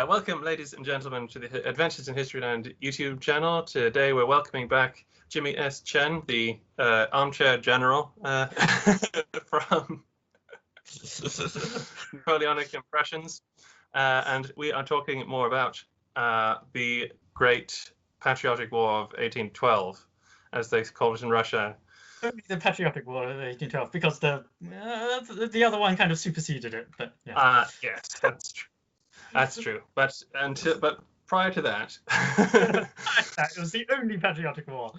Welcome, ladies and gentlemen, to the Adventures in Historyland YouTube channel. Today we're welcoming back Jimmy S Chen, the armchair general from Napoleonic Impressions, and we are talking more about the Great Patriotic War of 1812, as they call it in Russia. Only the Patriotic War of 1812, because the other one kind of superseded it. But yeah. Yes, that's true. That's true, but prior to that, it was the only patriotic war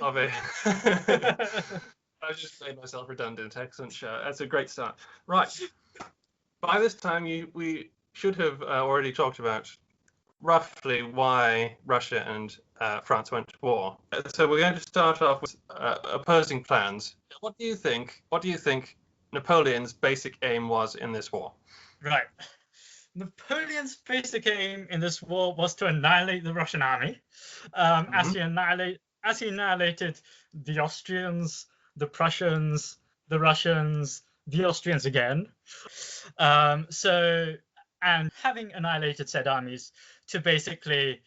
of it. I just made myself redundant. Excellent show. That's a great start. Right. By this time, we should have already talked about roughly why Russia and France went to war. So we're going to start off with opposing plans. What do you think Napoleon's basic aim was in this war? Right. Napoleon's basic aim in this war was to annihilate the Russian army, as he annihilated the Austrians, the Prussians, the Russians, the Austrians again. And having annihilated said armies, to basically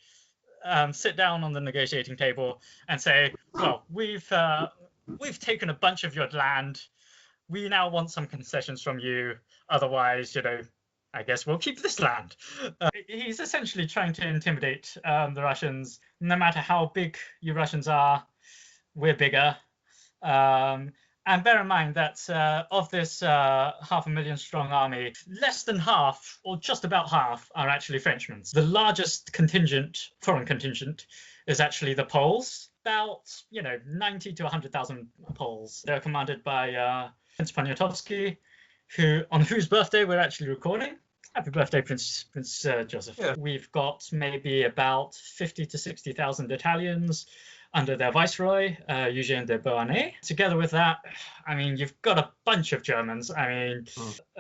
sit down on the negotiating table and say, well, we've taken a bunch of your land. We now want some concessions from you. Otherwise, I guess we'll keep this land. He's essentially trying to intimidate the Russians. No matter how big you Russians are, we're bigger. And bear in mind that of this 500,000 strong army, less than half, or just about half, are actually Frenchmen. The largest foreign contingent, is actually the Poles. About 90 to 100,000 Poles. They're commanded by Prince Poniatowski, on whose birthday we're actually recording. Happy birthday, Prince Joseph. Yeah. We've got maybe about 50 to 60,000 Italians under their viceroy, Eugène de Beauharnais. Together with that, you've got a bunch of Germans. A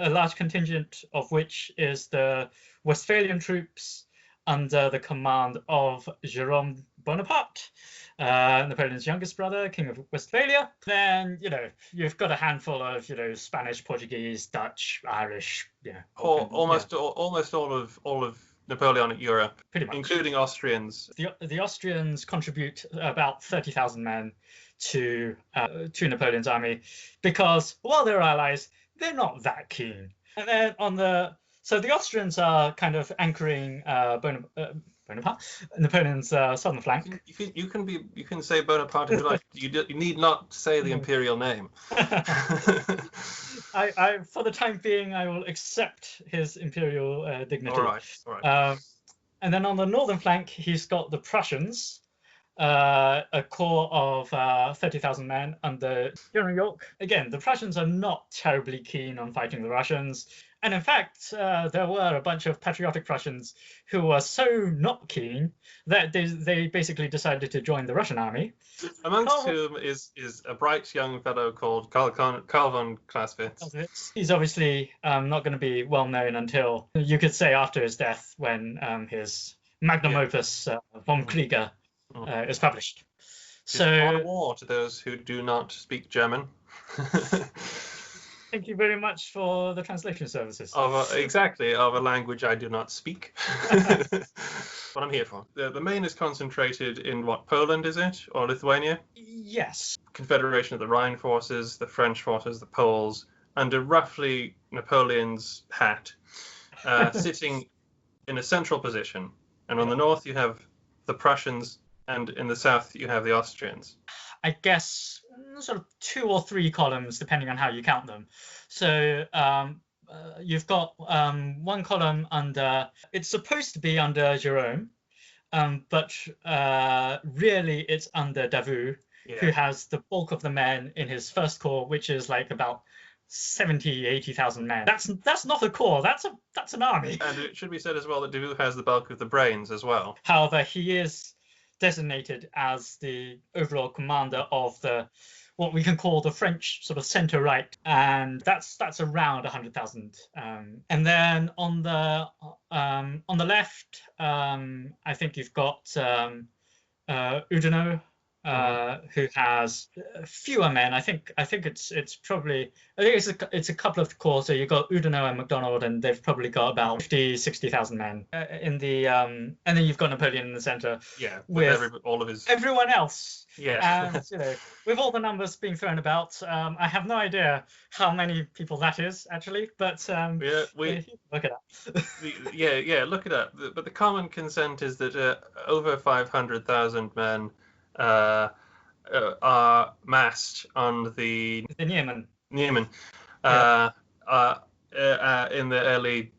large contingent of which is the Westphalian troops under the command of Jérôme Bonaparte, Napoleon's youngest brother, King of Westphalia. Then, you've got a handful of, Spanish, Portuguese, Dutch, Irish, almost all of Napoleonic Europe, pretty much, including Austrians. The Austrians contribute about 30,000 men to Napoleon's army because, while they're allies, they're not that keen. And then so the Austrians are kind of anchoring Bonaparte, Napoleon's southern flank. You can say Bonaparte if you like. You need not say the imperial name. I for the time being, I will accept his imperial dignity. All right. And then on the northern flank, he's got the Prussians, a corps of 30,000 men under General York. Again, the Prussians are not terribly keen on fighting the Russians. And in fact, there were a bunch of patriotic Prussians who were so not keen that they basically decided to join the Russian army. Amongst whom is a bright young fellow called Karl von Clausewitz. He's obviously not going to be well known until, you could say, after his death, when his magnum opus, Von Krieger, is published. So, on war to those who do not speak German. Thank you very much for the translation services. Of a language I do not speak. What I'm here for. The main is concentrated in Poland, is it? Or Lithuania? Yes. Confederation of the Rhine forces, the French forces, the Poles, under roughly Napoleon's hat, sitting in a central position. And on the north you have the Prussians, and in the south you have the Austrians. I guess sort of 2 or 3 columns, depending on how you count them. So you've got one column under, it's supposed to be under Jérôme, but really it's under Davout, who has the bulk of the men in his first corps, which is like about 80,000 men. That's not a corps. That's an army. And it should be said as well that Davout has the bulk of the brains as well. However, he is designated as the overall commander of what we can call the French sort of center right, and that's around 100,000. And then on the left, I think you've got Oudinot, who has fewer men. I think it's a couple of corps. So you've got Oudinot and MacDonald, and they've probably got about 60,000 men in the and then you've got Napoleon in the center. Yeah, with all of his everyone else. Yeah, and with all the numbers being thrown about, I have no idea how many people that is actually, but look it up. Look it up. But the common consent is that over 500,000 men are massed on the Niemen in the early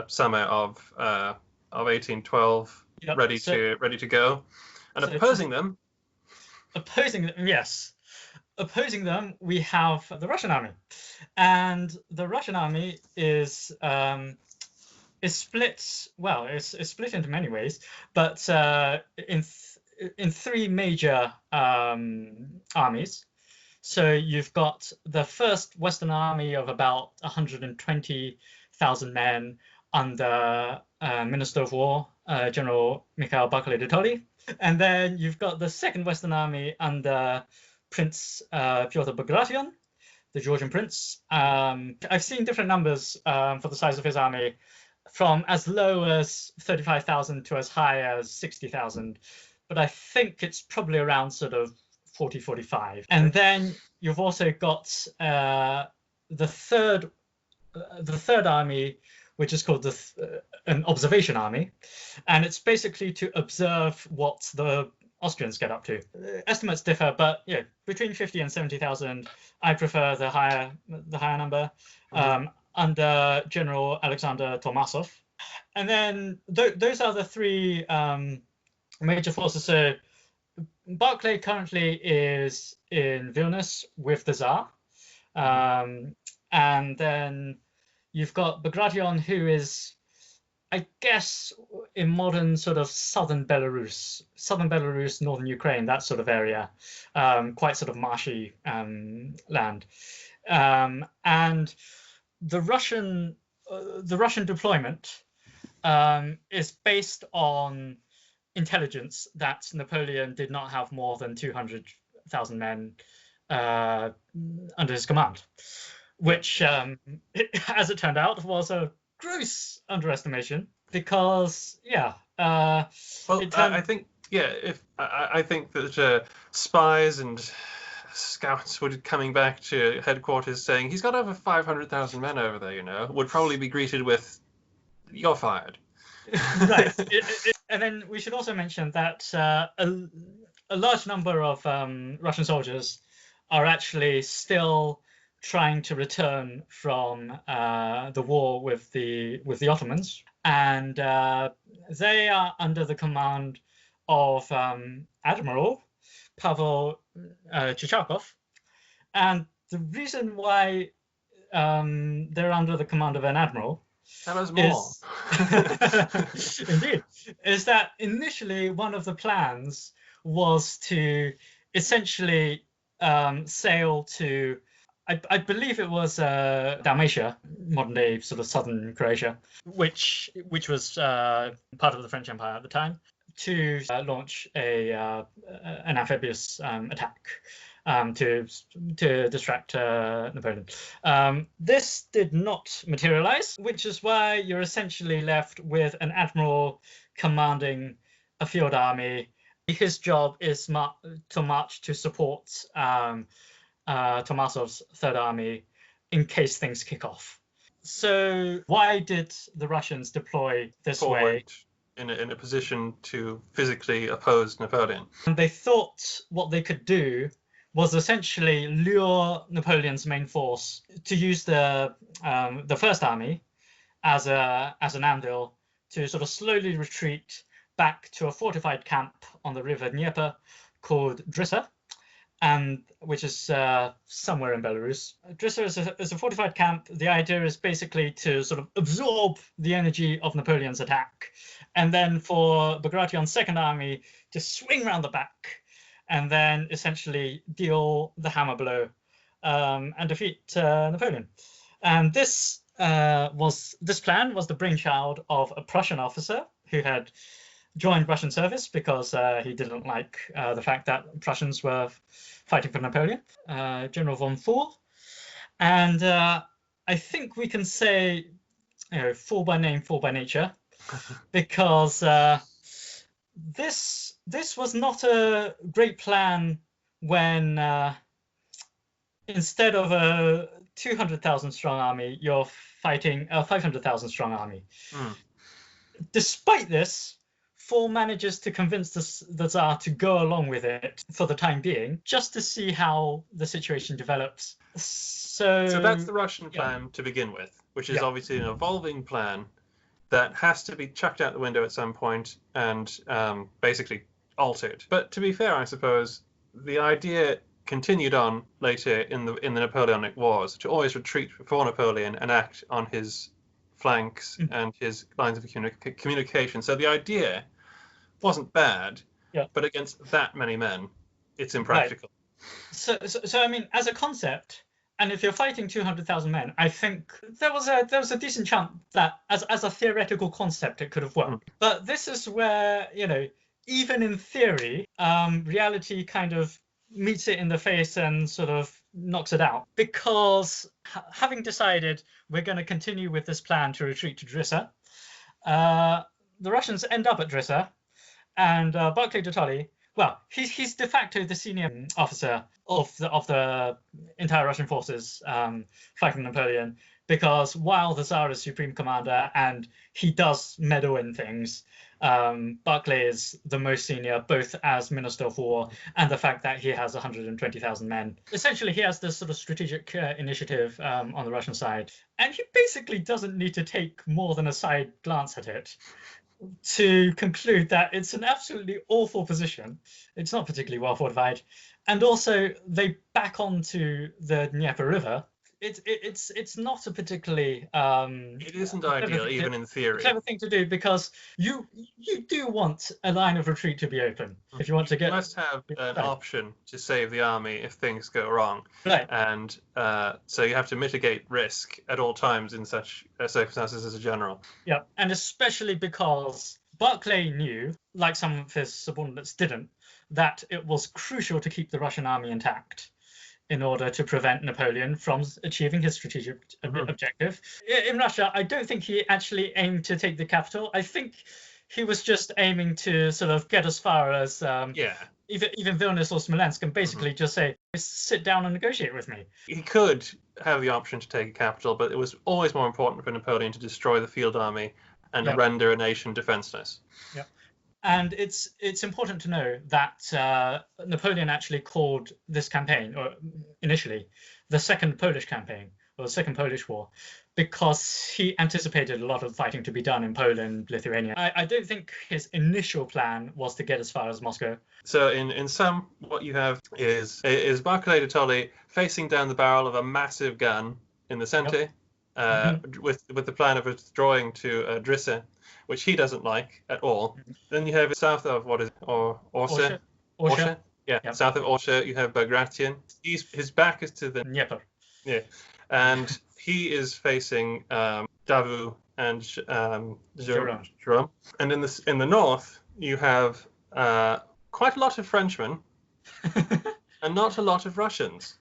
summer of 1812, ready to go, and opposing them, we have the Russian army, and the Russian army is split. Well, it's split into many ways, but in three major armies. So you've got the first Western Army of about 120,000 men under Minister of War, General Mikhail Barclay de Tolly. And then you've got the second Western Army under Prince Pyotr Bagration, the Georgian prince. I've seen different numbers for the size of his army, from as low as 35,000 to as high as 60,000. But I think it's probably around sort of 40, 45. And then you've also got the third army, which is called an observation army, and it's basically to observe what the Austrians get up to. Estimates differ, but between 50 and 70,000. I prefer the higher number, under General Alexander Tormasov. And then those are the three major forces. So Barclay currently is in Vilnius with the Tsar, and then you've got Bagration, who is, I guess, in modern sort of southern Belarus, northern Ukraine, that sort of area, quite sort of marshy land, and the Russian deployment is based on intelligence that Napoleon did not have more than 200,000 men under his command, which, as it turned out, was a gross underestimation. Because, I think that spies and scouts would coming back to headquarters saying he's got over 500,000 men over there, would probably be greeted with, "You're fired." Right. And then we should also mention that a large number of Russian soldiers are actually still trying to return from the war with the Ottomans, and they are under the command of Admiral Pavel Chichakov. And the reason why they're under the command of an admiral, tell us more. Indeed, is that initially one of the plans was to essentially sail to, I believe it was Dalmatia, modern day sort of southern Croatia, which was part of the French Empire at the time, to launch an amphibious attack to distract Napoleon. This did not materialize, which is why you're essentially left with an admiral commanding a field army. His job is to march to support Tormasov's Third Army in case things kick off. So why did the Russians deploy this way? In a position to physically oppose Napoleon. And they thought what they could do was essentially lure Napoleon's main force to use the First Army as an anvil to sort of slowly retreat back to a fortified camp on the river Dnieper called Drissa, and which is somewhere in Belarus. Drissa is a fortified camp. The idea is basically to sort of absorb the energy of Napoleon's attack, and then for Bagration's Second Army to swing round the back, and then essentially deal the hammer blow and defeat Napoleon. And this plan was the brainchild of a Prussian officer who had joined Russian service because he didn't like the fact that Prussians were fighting for Napoleon, General von Thor. And I think we can say, Thor by name, Thor by nature, because this was not a great plan when instead of a 200,000 strong army, you're fighting a 500,000 strong army. Despite this, Thor manages to convince the Tsar to go along with it for the time being, just to see how the situation develops. So that's the Russian plan to begin with, which is obviously an evolving plan that has to be chucked out the window at some point and basically altered. But to be fair, I suppose the idea continued on later in the Napoleonic Wars to always retreat before Napoleon and act on his flanks and his lines of communication. So the idea wasn't bad, but against that many men, it's impractical. Right. So I mean, as a concept, and if you're fighting 200,000 men, I think there was a decent chance that as a theoretical concept it could have worked. But this is where, even in theory, reality kind of meets it in the face and sort of knocks it out, because having decided we're going to continue with this plan to retreat to Drissa, the Russians end up at Drissa, and Barclay de Tolly, well, he's de facto the senior officer of the entire Russian forces fighting Napoleon, because while the Tsar is supreme commander and he does meddle in things, Barclay is the most senior, both as Minister of War and the fact that he has 120,000 men. Essentially, he has this sort of strategic initiative on the Russian side, and he basically doesn't need to take more than a side glance at it to conclude that it's an absolutely awful position. It's not particularly well fortified, and also they back onto the Dnieper River. It's not a particularly it isn't ideal even in theory. Clever thing to do, because you do want a line of retreat to be open if you want to get. You must have an option to save the army if things go wrong, right? And so you have to mitigate risk at all times in such circumstances as a general. Yeah, and especially because Barclay knew, like some of his subordinates didn't, that it was crucial to keep the Russian army intact in order to prevent Napoleon from achieving his strategic objective. In Russia, I don't think he actually aimed to take the capital. I think he was just aiming to sort of get as far as even Vilnius or Smolensk, and basically just say, sit down and negotiate with me. He could have the option to take a capital, but it was always more important for Napoleon to destroy the field army and render a nation defenseless. Yeah. And it's important to know that Napoleon actually called this campaign, or initially, the Second Polish Campaign, or the Second Polish War, because he anticipated a lot of fighting to be done in Poland, Lithuania. I don't think his initial plan was to get as far as Moscow. So in sum, what you have is Barclay de Tolly facing down the barrel of a massive gun in the center, with the plan of withdrawing to Drissa, which he doesn't like at all. Then you have south of Orsha. Yeah, south of Orsha, you have Bagration. His back is to the Dnieper. Yeah, and he is facing Davout and Jerome. And in the north, you have quite a lot of Frenchmen and not a lot of Russians.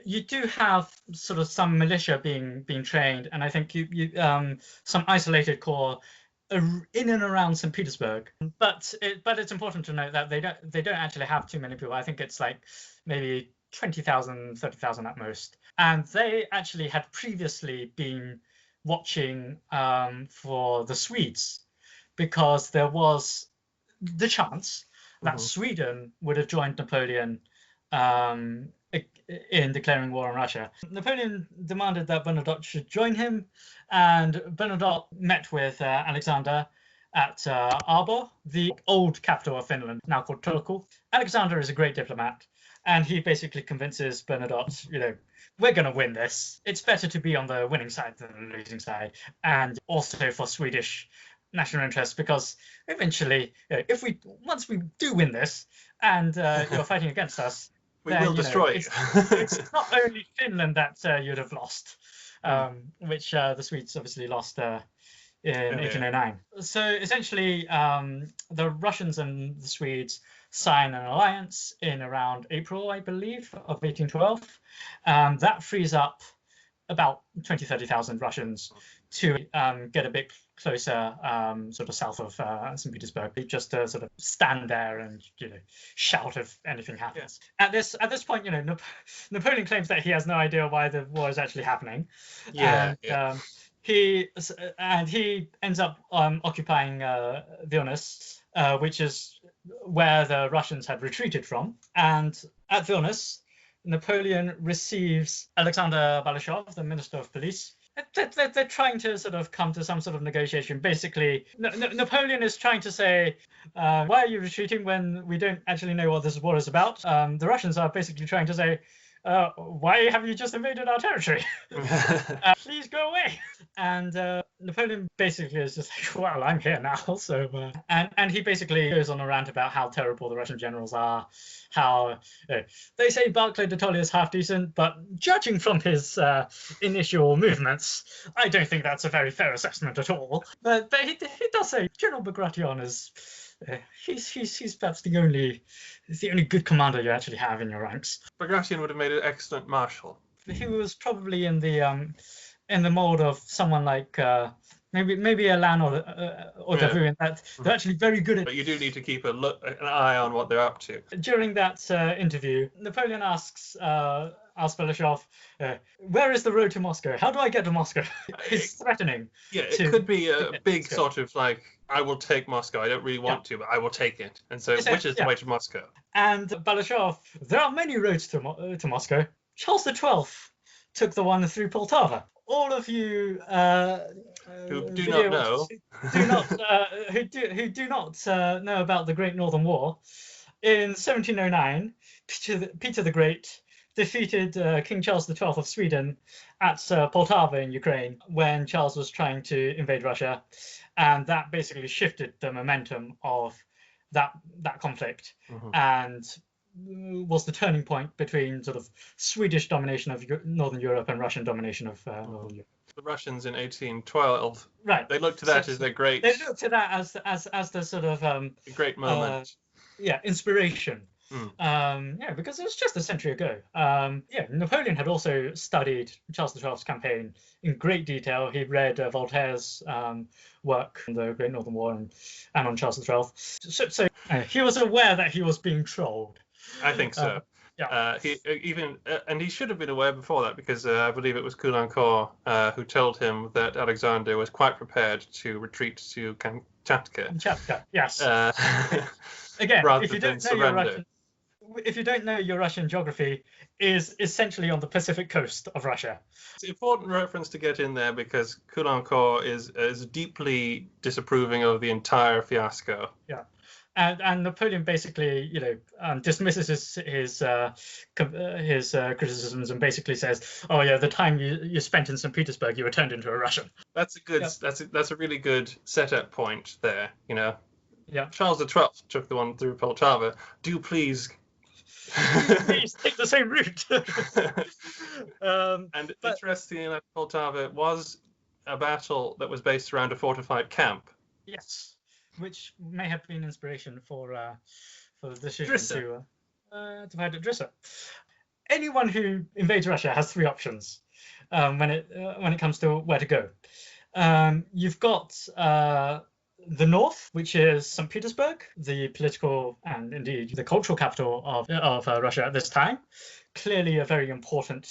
You do have sort of some militia being trained, and I think you some isolated corps in and around St. Petersburg, but it's important to note that they don't actually have too many people. I think it's like maybe 20,000, 30,000 at most, and they actually had previously been watching for the Swedes, because there was the chance that Sweden would have joined Napoleon in declaring war on Russia. Napoleon demanded that Bernadotte should join him, and Bernadotte met with Alexander at Arbor, the old capital of Finland, now called Turku. Alexander is a great diplomat, and he basically convinces Bernadotte, we're going to win this. It's better to be on the winning side than the losing side, and also for Swedish national interest, because eventually, once we do win this, and you're fighting against us, we will destroy you. It's not only Finland that you'd have lost, which the Swedes obviously lost in 1809. So essentially, the Russians and the Swedes sign an alliance in around April, I believe, of 1812. That frees up about 30,000 Russians to get a bit closer, sort of south of St. Petersburg, just to sort of stand there and shout if anything happens. Yes. At this point, Napoleon claims that he has no idea why the war is actually happening. He ends up occupying Vilnius, which is where the Russians had retreated from. And at Vilnius, Napoleon receives Alexander Balashov, the Minister of Police. They're trying to sort of come to some sort of negotiation. Basically, Napoleon is trying to say, why are you retreating when we don't actually know what this war is about? The Russians are basically trying to say, why have you just invaded our territory? Please go away. And Napoleon basically is just like, well, I'm here now. So, and he basically goes on a rant about how terrible the Russian generals are, how they say Barclay de Tolly is half decent, but judging from his initial movements, I don't think that's a very fair assessment at all. But he does say General Bagration is he's perhaps the only good commander you actually have in your ranks. Bagration would have made an excellent marshal. He was probably in the mold of someone like maybe Alan or Davout, in that they're actually very good at. But you do need to keep an eye on what they're up to. During that interview, Napoleon asks Balashov, where is the road to Moscow? How do I get to Moscow? He's threatening. Yeah, it could be a big sort of like, I will take Moscow. I don't really want to, but I will take it. And so, which is the way to Moscow? And Balashov, there are many roads to Moscow. Charles XII took the one through Poltava. All of you who do not know know about the Great Northern War, in 1709, Peter the Great defeated King Charles XII of Sweden at Poltava in Ukraine when Charles was trying to invade Russia, and that basically shifted the momentum of that conflict, and was the turning point between sort of Swedish domination of Northern Europe and Russian domination of Northern Europe. The Russians in 1812, right? They looked to that as their great. They looked to that as the sort of great moment. Inspiration. Because it was just a century ago. Napoleon had also studied Charles XII's campaign in great detail. He read Voltaire's work on the Great Northern War and on Charles XII. So he was aware that he was being trolled. I think so. He should have been aware before that, because I believe it was Caulaincourt who told him that Alexander was quite prepared to retreat to Kamchatka. Yes. Again, if you don't know your Russian geography, is essentially on the Pacific coast of Russia. It's an important reference to get in there, because Caulaincourt is deeply disapproving of the entire fiasco. Yeah. And Napoleon basically, dismisses his criticisms and basically says, "Oh yeah, the time you spent in St. Petersburg, you were turned into a Russian." That's a good. That's a really good setup point there. Yeah. Charles XII took the one through Poltava. Do please take the same route. Interestingly enough, Poltava was a battle that was based around a fortified camp. Yes. Which may have been inspiration for the decision to fight at Drissa. Anyone who invades Russia has three options when it comes to where to go. You've got the north, which is St. Petersburg, the political and indeed the cultural capital of Russia at this time. Clearly a very important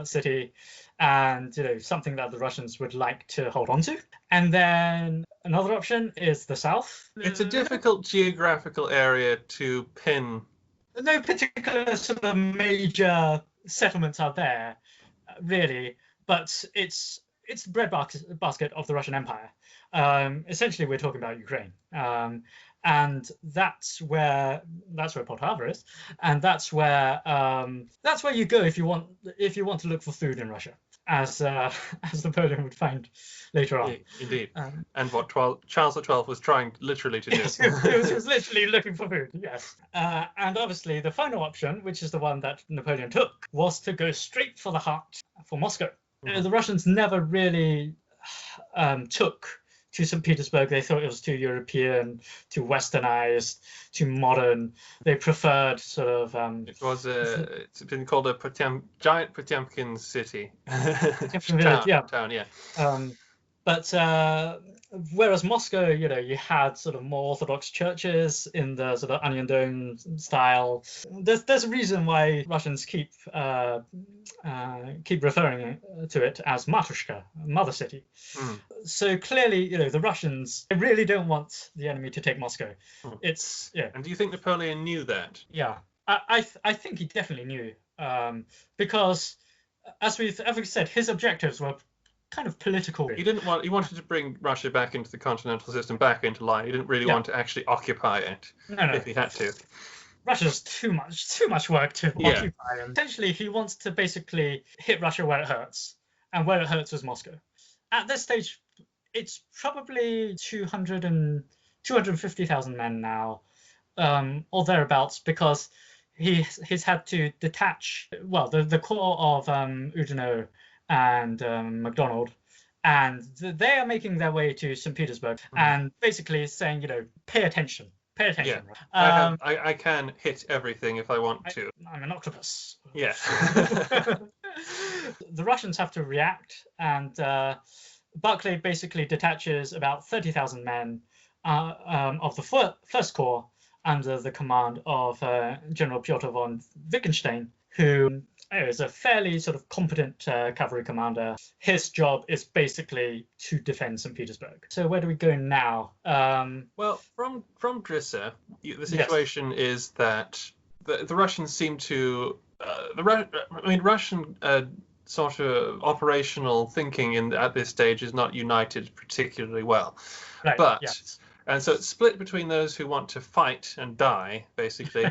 city, and something that the Russians would like to hold on to. And then another option is the south. It's a difficult geographical area to pin. No particular sort of major settlements are there, really, but it's the breadbasket of the Russian Empire. essentially we're talking about Ukraine. And that's where Poltava is, and that's where you go if you want to look for food in Russia, as Napoleon would find later on. Indeed. And what Charles XII was trying literally to do. Yes, he was literally looking for food. Yes, and obviously the final option, which is the one that Napoleon took, was to go straight for the heart, for Moscow. The Russians never really took to St. Petersburg. They thought it was too European, too westernized, too modern. They preferred sort of. It's been called a giant Potemkin city. Town, yeah. But whereas Moscow, you had sort of more Orthodox churches in the sort of onion dome style. There's a reason why Russians keep referring to it as Matushka, mother city. So clearly, the Russians, they really don't want the enemy to take Moscow. It's And do you think Napoleon knew that? Yeah, I think he definitely knew, because as we've said, his objectives were kind of political. He wanted to bring Russia back into the continental system, back into line. He didn't really want to actually occupy it. No. If he had to. Russia's too much work to occupy. And essentially, he wants to basically hit Russia where it hurts, and where it hurts is Moscow. At this stage, it's probably 250,000 men now, or thereabouts, because he's had to detach, the core of Oudinot and MacDonald, and they are making their way to St. Petersburg, and basically saying, pay attention. Yeah. I can hit everything if I want to. I'm an octopus. Yeah. The Russians have to react, and Barclay basically detaches about 30,000 men of the First Corps under the command of General Pyotr von Wittgenstein, who is a fairly sort of competent cavalry commander. His job is basically to defend St. Petersburg. So where do we go now? Well, from Drissa, the situation is that the Russians seem to Russian sort of operational thinking at this stage is not united particularly well. Right. But and so it's split between those who want to fight and die, basically,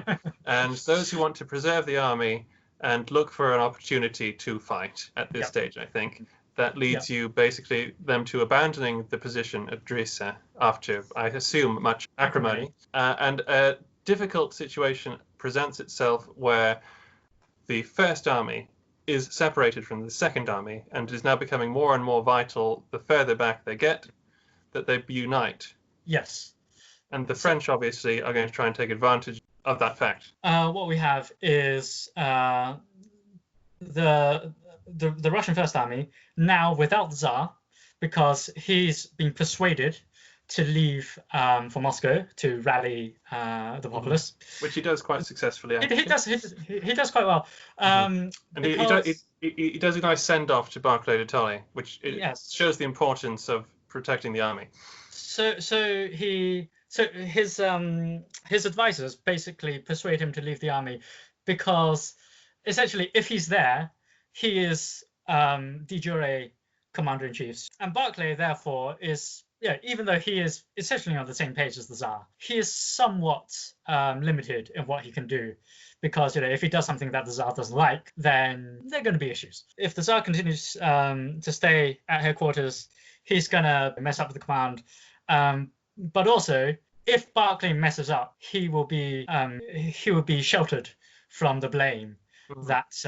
and those who want to preserve the army and look for an opportunity to fight at this stage, I think. That leads you basically them to abandoning the position at Drissa after, I assume, much acrimony. And a difficult situation presents itself where the First Army is separated from the Second Army and is now becoming more and more vital the further back they get, that they unite. Yes. And the French, obviously, are going to try and take advantage of that fact. What we have is the Russian First Army now without the Tsar, because he's been persuaded to leave for Moscow to rally the populace, which he does quite successfully. He does quite well. And he does a nice send off to Barclay de Tolly, which shows the importance of protecting the army. So his advisors basically persuade him to leave the army, because essentially if he's there, he is de jure commander-in-chief, and Barclay therefore is, even though he is essentially on the same page as the Tsar, he is somewhat limited in what he can do, because if he does something that the Tsar doesn't like, then there are going to be issues. If the Tsar continues to stay at headquarters, he's going to mess up with the command. But also, if Barclay messes up, he will be sheltered from the blame that's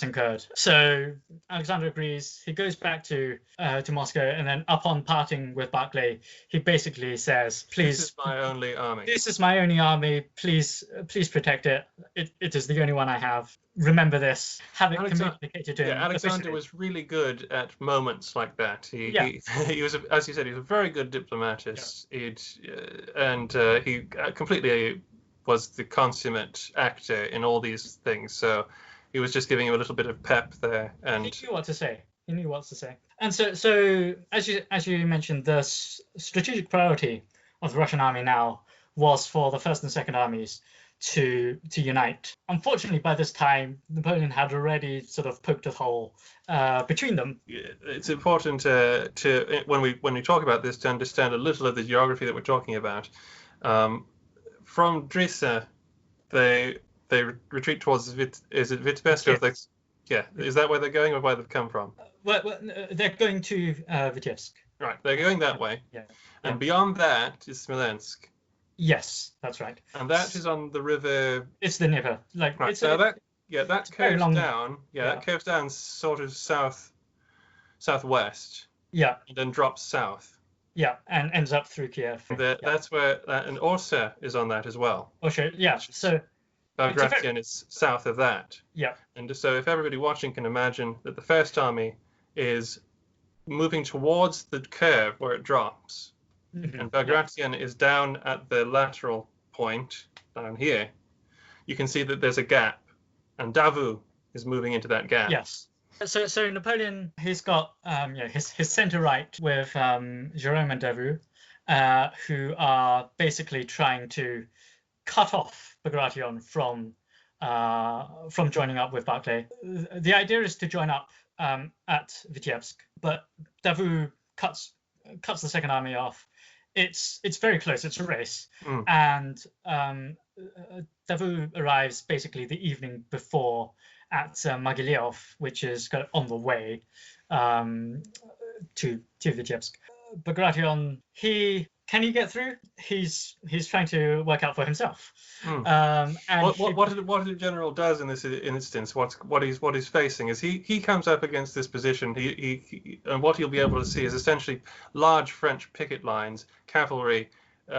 incurred. So Alexander agrees. He goes back to Moscow, and then upon parting with Barclay, he basically says, "Please, this is my only army. This is my only army. Please protect it. It is the only one I have. Remember this. Have it communicated to him." Alexander was really good at moments like that. He was, as you said, he was a very good diplomatist. He completely was the consummate actor in all these things. So he was just giving him a little bit of pep there, and he knew what to say. And so as you mentioned, the strategic priority of the Russian army now was for the First and Second Armies to unite. Unfortunately, by this time, Napoleon had already sort of poked a hole between them. It's important to when we talk about this to understand a little of the geography that we're talking about. From Drissa, they retreat towards is it Vitebsk? Yes. Yeah, is that where they're going or where they've come from? Well, they're going to Vitebsk. Right, they're going that way. Yeah. And beyond that is Smolensk. Yes, that's right. And that is on the river. It's the Dnieper. Like right. it's So that curves long down. Yeah, that curves down sort of southwest. Yeah. And then drops south. Yeah, and ends up through Kiev. That's where and Orsa is on that as well. Orsa, yeah. So Bagration is south of that. Yeah. And so if everybody watching can imagine that the First Army is moving towards the curve where it drops, and Bagration is down at the lateral point down here, you can see that there's a gap, and Davout is moving into that gap. Yes. So Napoleon, he's got his center right with Jerome and Davout, who are basically trying to cut off Bagration from joining up with Barclay. The idea is to join up at Vitebsk, but Davout cuts the Second Army off. It's very close. It's a race, and Davout arrives basically the evening before at Mogilev, which is kind of on the way to Vitebsk. Bagration, can he get through? He's trying to work out for himself. And what the general does in this instance, what he's facing is he comes up against this position. He and what he'll be able to see is essentially large French picket lines, cavalry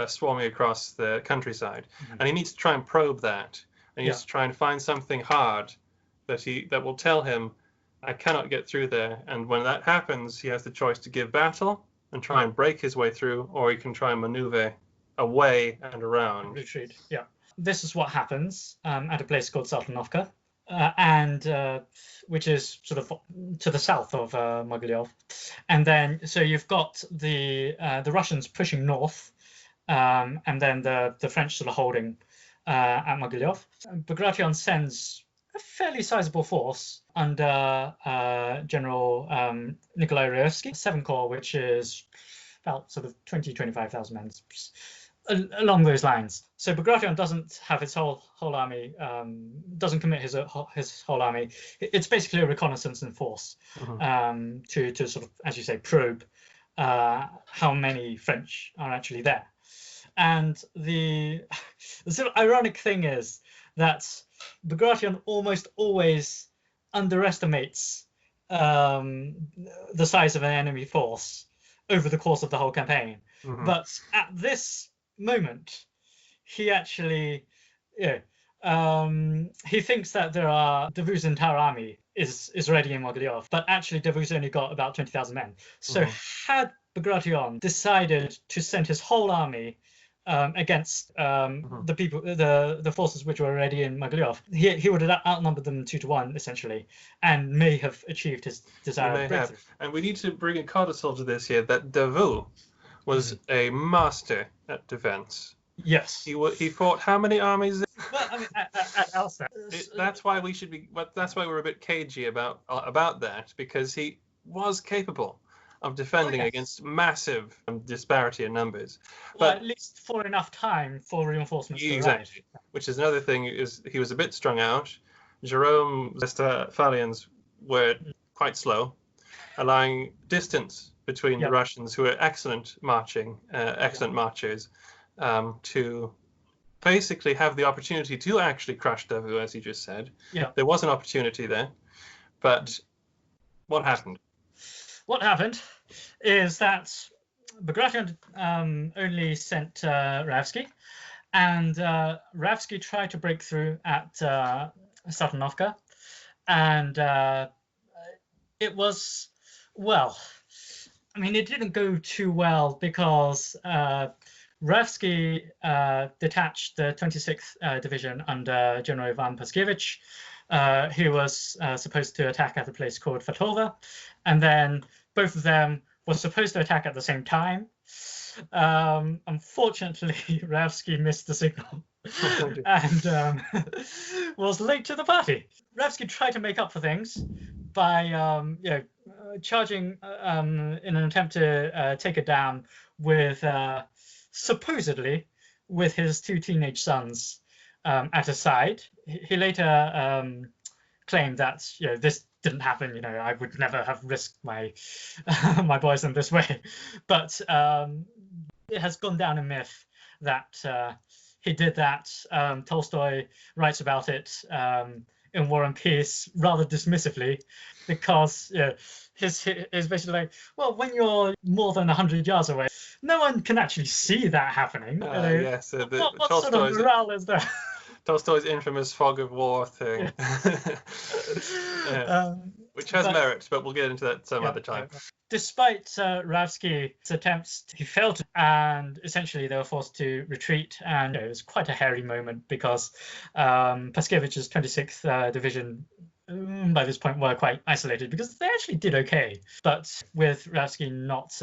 swarming across the countryside, and he needs to try and probe that, and he needs to try and find something hard that will tell him, I cannot get through there. And when that happens, he has the choice to give battle and try and break his way through, or he can try and maneuver away and around. Retreat. Yeah. This is what happens at a place called Saltanovka, and which is sort of to the south of Mogilev. And then so you've got the Russians pushing north, and then the French sort of holding at Mogilev. Bagration sends a fairly sizable force under General Nikolai Raevsky, 7 Corps, which is about sort of 25,000 men, along those lines. So Bagration doesn't have his whole army, doesn't commit his whole army. It's basically a reconnaissance in force to sort of, as you say, probe how many French are actually there. And the sort of ironic thing is that Bagration almost always underestimates the size of an enemy force over the course of the whole campaign. But at this moment, he actually, he thinks that Davout's entire army is already in Mogilev, but actually Davout's only got about 20,000 men. So had Bagration decided to send his whole army against the forces which were already in Mogilev, he would have outnumbered them 2-1 essentially, and may have achieved his desired breakthrough. And we need to bring a codicil to this here that Davout was a master at defense. Yes, he fought how many armies? Well, I mean, at Alsace. That's why we should be. That's why we're a bit cagey about that, because he was capable of defending against massive disparity in numbers. But at least for enough time for reinforcements to arrive. Which is another thing, is he was a bit strung out. Jerome's Westphalians were quite slow, allowing distance between the Russians, who are excellent marchers, to basically have the opportunity to actually crush Davout, as you just said. There was an opportunity there, but what happened? What happened is that Bagration only sent Raevsky, and Raevsky tried to break through at Saltanovka, and it was, well, I mean, it didn't go too well because Raevsky detached the 26th Division under General Ivan Paskevich, who was supposed to attack at a place called Fatova, and then both of them were supposed to attack at the same time. Unfortunately, Ravsky missed the signal and was late to the party. Ravsky tried to make up for things by charging in an attempt to take it down with supposedly with his 2 teenage sons at his side. He later claimed that this didn't happen. I would never have risked my my boys in this way. But it has gone down a myth that he did that. Tolstoy writes about it in War and Peace rather dismissively, because his basically like, well, when you're more than 100 yards away, no one can actually see that happening. Yes, what sort of morale is there? Tolstoy's infamous fog of war thing, which has merit, but we'll get into that some other time. Despite Ravsky's attempts, he failed, and essentially they were forced to retreat. And it was quite a hairy moment because Paskevich's 26th Division by this point were quite isolated because they actually did okay. But with Ravsky not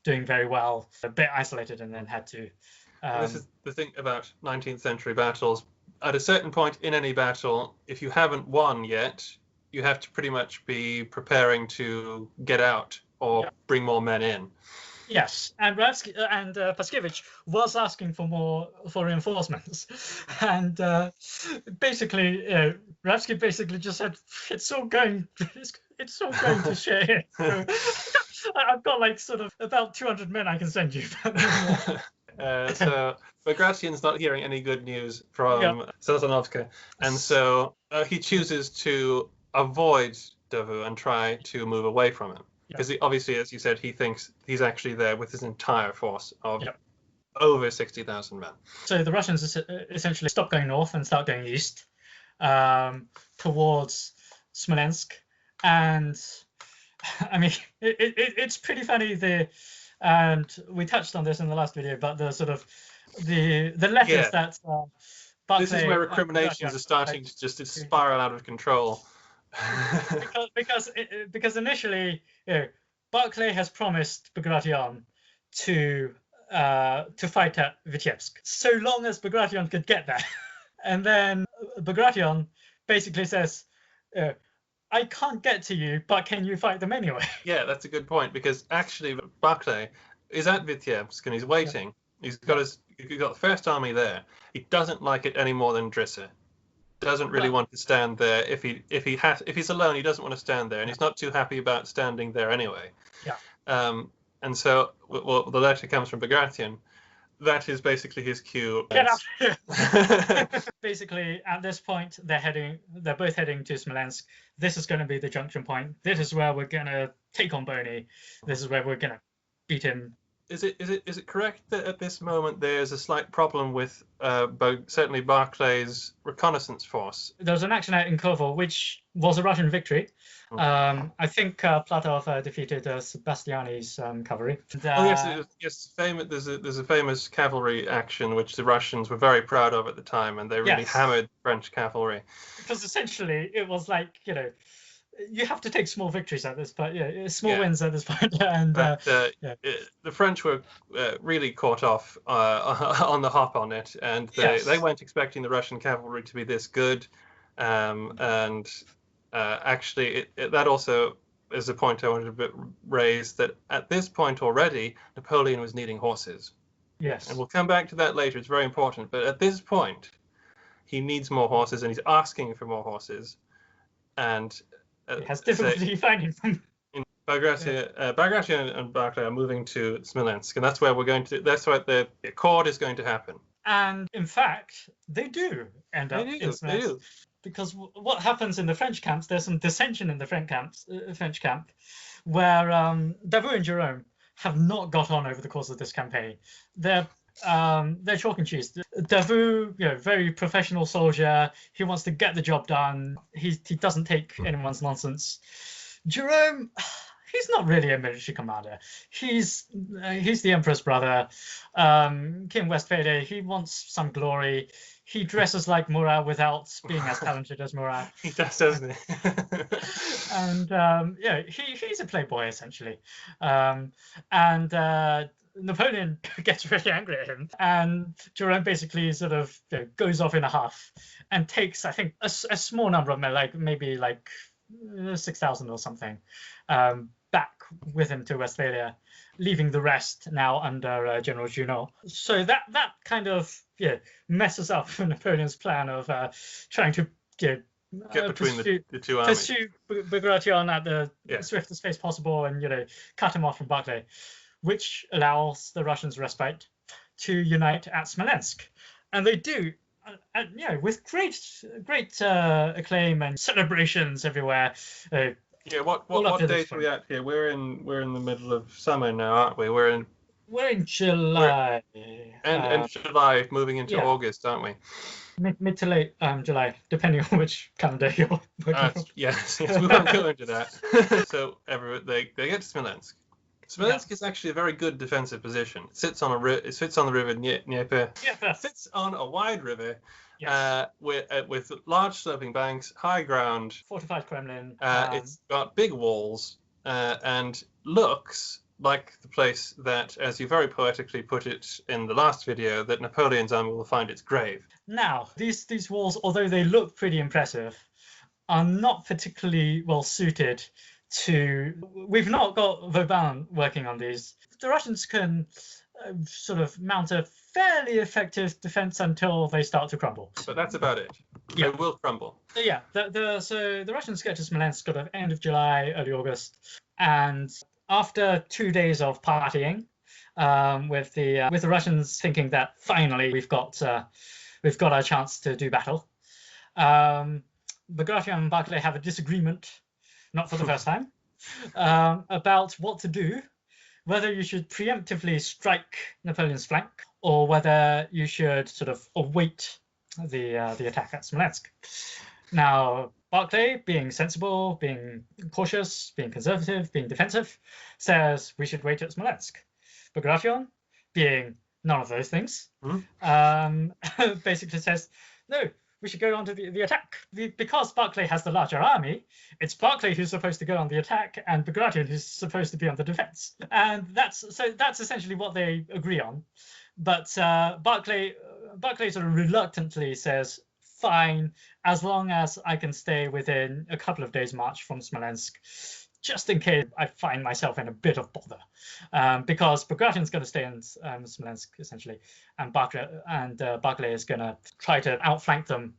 doing very well, a bit isolated, and then had to... This is the thing about 19th century battles. At a certain point in any battle, if you haven't won yet, you have to pretty much be preparing to get out or bring more men in. Yes, and Ravsky and Paskevich was asking for reinforcements, and basically Ravsky basically just said, "It's all going to shit." So, I've got like sort of about 200 men I can send you. So Bagration's not hearing any good news from Satanovka, and so he chooses to avoid Davout and try to move away from him. Because obviously, as you said, he thinks he's actually there with his entire force of over 60,000 men. So the Russians essentially stop going north and start going east towards Smolensk. And I mean, it's pretty funny. And we touched on this in the last video, but the sort of the letters that Barclay, this is where recriminations are starting to just spiral out of control. because initially, Barclay has promised Bagration to fight at Vitebsk so long as Bagration could get there, and then Bagration basically says, "I can't get to you, but can you fight them anyway?" Yeah, that's a good point, because actually Barclay is at Vitebsk and he's waiting. He's got the First Army there. He doesn't like it any more than Drissa. Doesn't really want to stand there. If he's alone, he doesn't want to stand there, and he's not too happy about standing there anyway. And so, well, the letter comes from Bagration. That is basically his cue. Get out here. Basically, at this point, they're both heading to Smolensk. This is going to be the junction point. This is where we're going to take on Boney. This is where we're going to beat him. Is it correct that at this moment there's a slight problem with certainly Barclay's reconnaissance force? There was an action out in Kovel, which was a Russian victory. I think Platov defeated Sebastiani's cavalry. Yes. There's a famous cavalry action which the Russians were very proud of at the time, and they really hammered French cavalry. Because essentially it was like, you have to take small victories at this point, small wins at this point. And the French were really caught off on the hop on it, and they weren't expecting the Russian cavalry to be this good. Actually, that also is a point I wanted to raise, that at this point already, Napoleon was needing horses. Yes. And we'll come back to that later. It's very important. But at this point, he needs more horses, and he's asking for more horses. And he has difficulty finding them. Bagration and Barclay are moving to Smolensk, and that's where that's where the accord is going to happen. And in fact, they do end up in Smolensk. Because what happens in the French camps, there's some dissension in the French camp, where Davout and Jerome have not got on over the course of this campaign. They're chalk and cheese. Davout, very professional soldier. He wants to get the job done. He doesn't take anyone's nonsense. Jerome, he's not really a military commander. He's the emperor's brother. King Westphalia, he wants some glory. He dresses like Murat without being as talented as Murat. He does, doesn't he? And he's a playboy essentially. And Napoleon gets really angry at him, and Jerome basically sort of goes off in a huff and takes, I think, a small number of men, like maybe like 6,000 or something, back with him to Westphalia, leaving the rest now under General Junot. So that kind of messes up Napoleon's plan of trying to get between the two armies. Pursue Bagration at the swiftest pace possible, and cut him off from Barclay, which allows the Russians respite to unite at Smolensk, and they do, with great acclaim and celebrations everywhere. What date are we at here? We're in the middle of summer now, aren't we? We're in July. And July, moving into August, aren't we? Mid to late July, depending on which calendar you're working from. Yes, we won't go into that. So they get to Smolensk. Smolensk is actually a very good defensive position. It sits on the river Dnieper. It sits on a wide river, with large sloping banks, high ground. Fortified Kremlin. It's got big walls, and looks like the place that, as you very poetically put it in the last video, that Napoleon's army will find its grave. Now, these walls, although they look pretty impressive, are not particularly well suited to... We've not got Vauban working on these. The Russians can sort of mount a fairly effective defense until they start to crumble. But that's about it. They will crumble. Yeah, so the Russians get to Smolensk sort of end of July, early August, and after 2 days of partying, with the Russians thinking that finally we've got our chance to do battle, Bagration and Barclay have a disagreement, not for the first time, about what to do, whether you should preemptively strike Napoleon's flank or whether you should sort of await the attack at Smolensk. Now, Barclay, being sensible, being cautious, being conservative, being defensive, says we should wait at Smolensk. Bagration, being none of those things, basically says, no, we should go on to the attack. Because Barclay has the larger army, it's Barclay who's supposed to go on the attack and Bagration who's supposed to be on the defense. And that's essentially what they agree on. But Barclay sort of reluctantly says, fine, as long as I can stay within a couple of days' march from Smolensk, just in case I find myself in a bit of bother, because Bagration's going to stay in Smolensk essentially, and Barclay is going to try to outflank them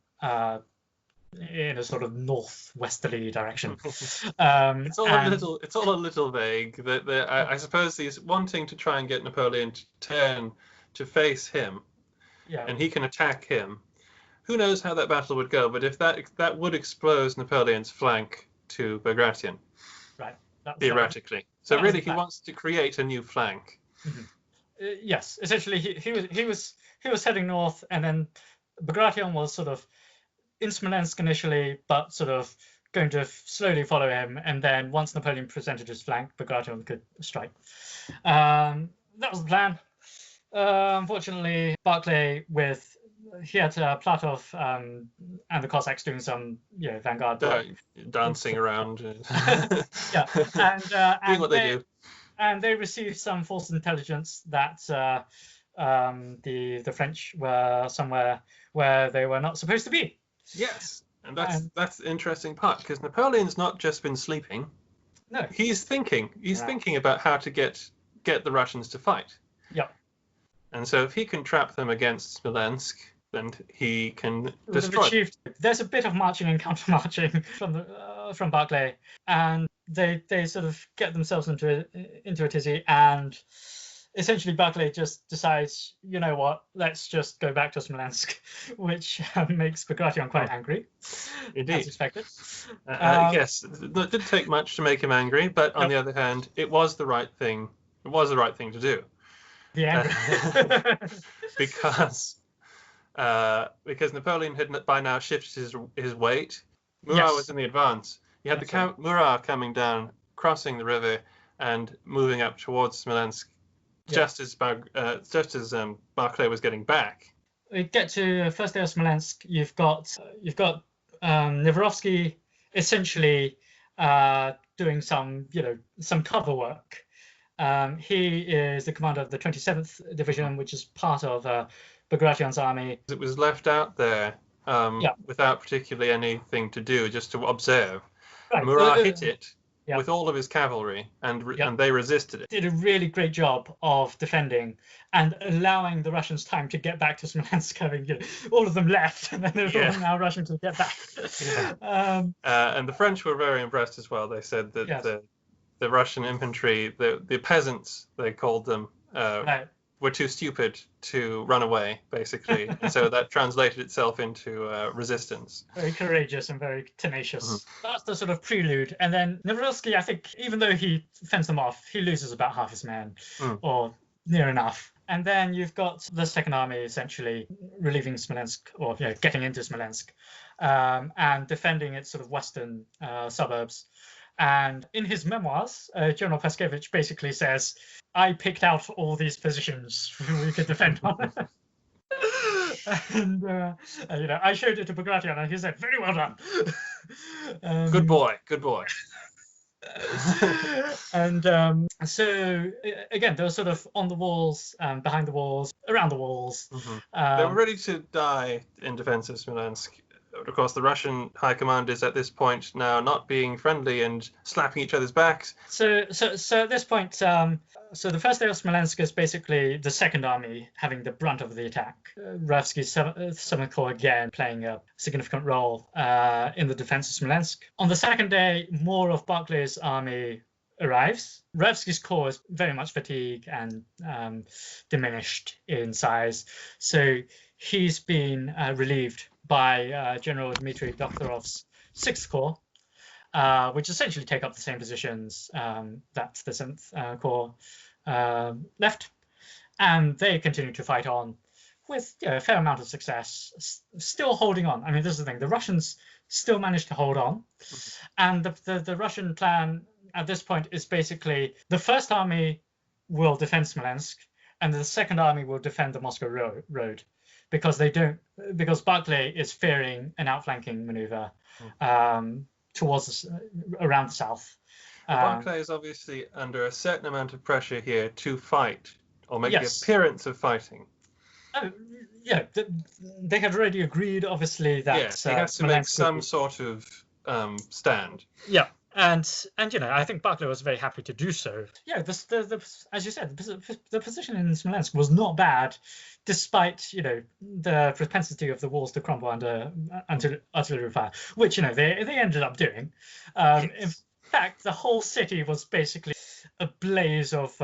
in a sort of northwesterly direction. It's all a little vague. I suppose he's wanting to try and get Napoleon to turn to face him, and he can attack him. Who knows how that battle would go? But if that would expose Napoleon's flank to Bagration. Right. Theoretically. So really, he wants to create a new flank. Mm-hmm. Yes, essentially, he was heading north, and then Bagration was sort of in Smolensk initially, but sort of going to slowly follow him, and then once Napoleon presented his flank, Bagration could strike. That was the plan. Unfortunately, Barclay he had Platov and the Cossacks doing some vanguard dancing around. And doing what they do. And they received some false intelligence that the French were somewhere where they were not supposed to be. Yes, and that's the interesting part, because Napoleon's not just been sleeping. No, he's thinking. He's thinking about how to get the Russians to fight. Yep. And so if he can trap them against Smolensk, then he can destroy. There's a bit of marching and counter-marching from Barclay, and they sort of get themselves into a tizzy, and essentially Barclay just decides, you know what, let's just go back to Smolensk, which makes Bagration quite angry. Indeed. As expected. Yes, it didn't take much to make him angry, but on the other hand, it was the right thing. It was the right thing to do. Because Napoleon had by now shifted his weight. Murat was in the advance. You had Murat coming down, crossing the river, and moving up towards Smolensk, just as Barclay was getting back. We get to first day of Smolensk. You've got Nivorovsky essentially doing some cover work He is the commander of the 27th Division, which is part of Bagration's army. It was left out there without particularly anything to do, just to observe. Right. Murat hit it yeah. with all of his cavalry, and they resisted it. Did a really great job of defending and allowing the Russians time to get back to Smolensk. Having all of them left, and then they're all now rushing to get back. And the French were very impressed as well. They said that the Russian infantry, the peasants, they called them, were too stupid to run away, basically. And so that translated itself into resistance. Very courageous and very tenacious. That's the sort of prelude. And then Novodevsky, I think, even though he fends them off, he loses about half his men, or near enough. And then you've got the Second Army essentially relieving Smolensk, or getting into Smolensk, and defending its sort of western suburbs. And in his memoirs, General Paskevich basically says, I picked out all these positions we could defend on. And, I showed it to Bagration, and he said, very well done. Good boy, good boy. And so, again, they were sort of on the walls, behind the walls, around the walls. They were ready to die in defense of Smolensk. Of course, the Russian high command is at this point now not being friendly and slapping each other's backs. So at this point, so the first day of Smolensk is basically the Second Army having the brunt of the attack. Revsky's 7th Corps again playing a significant role in the defense of Smolensk. On the second day, more of Barclay's army arrives. Revsky's corps is very much fatigued and diminished in size, so he's been relieved by General Dmitry Doktorov's 6th Corps, which essentially take up the same positions that the 7th Corps left. And they continue to fight on with a fair amount of success, still holding on. I mean, this is the thing. The Russians still managed to hold on. And the Russian plan at this point is basically the First Army will defend Smolensk, and the Second Army will defend the Moscow road. Because Barclay is fearing an outflanking maneuver towards around the south. Barclay is obviously under a certain amount of pressure here to fight or make the appearance of fighting. They had already agreed, obviously, that he has to make some sort of stand. Yeah. And I think Barclay was very happy to do so. Yeah, as you said, the position in Smolensk was not bad, despite the propensity of the walls to crumble under artillery fire, which they ended up doing. In fact, the whole city was basically a blaze of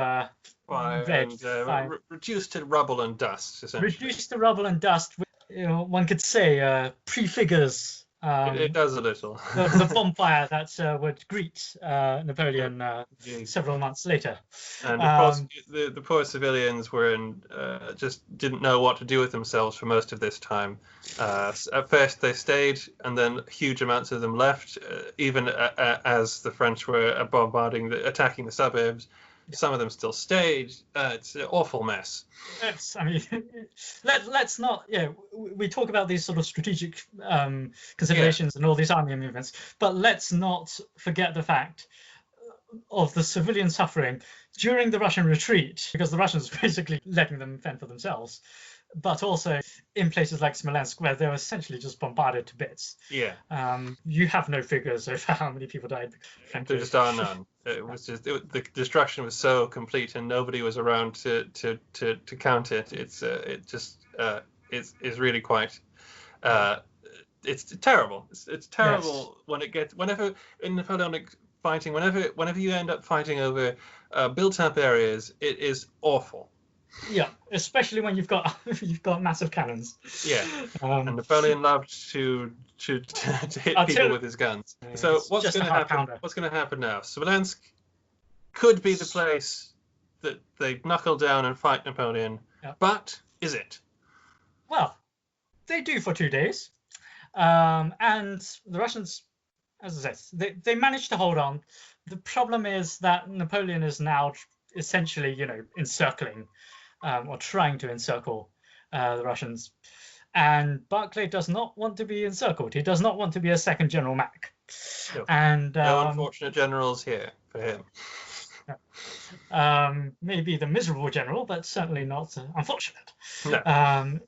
reduced to rubble and dust. Essentially, reduced to rubble and dust. One could say prefigures. It does a little. the bonfire that would greet Napoleon several months later. And of course, the poor civilians were just didn't know what to do with themselves for most of this time. At first they stayed, and then huge amounts of them left, even as the French were attacking the suburbs. Some of them still stayed. It's an awful mess. Let's not. We talk about these sort of strategic considerations and all these army movements, but let's not forget the fact of the civilian suffering during the Russian retreat, because the Russians were basically letting them fend for themselves, but also in places like Smolensk, where they were essentially just bombarded to bits. Yeah. You have no figures over how many people died. There just are none. It was just the destruction was so complete, and nobody was around to count it. It's really quite. It's terrible. It's terrible when it gets whenever in Napoleonic fighting. Whenever you end up fighting over built-up areas, it is awful. Yeah, especially when you've got massive cannons. Yeah, and Napoleon loved to hit people with his guns. So what's going to happen? What's going to happen now? Smolensk could be the place that they knuckle down and fight Napoleon, but is it? Well, they do for 2 days, and the Russians, as I said, they managed to hold on. The problem is that Napoleon is now essentially, encircling. Or trying to encircle the Russians. And Barclay does not want to be encircled. He does not want to be a second General Mack. Sure. And no unfortunate generals here for him. Maybe the miserable general, but certainly not unfortunate. No.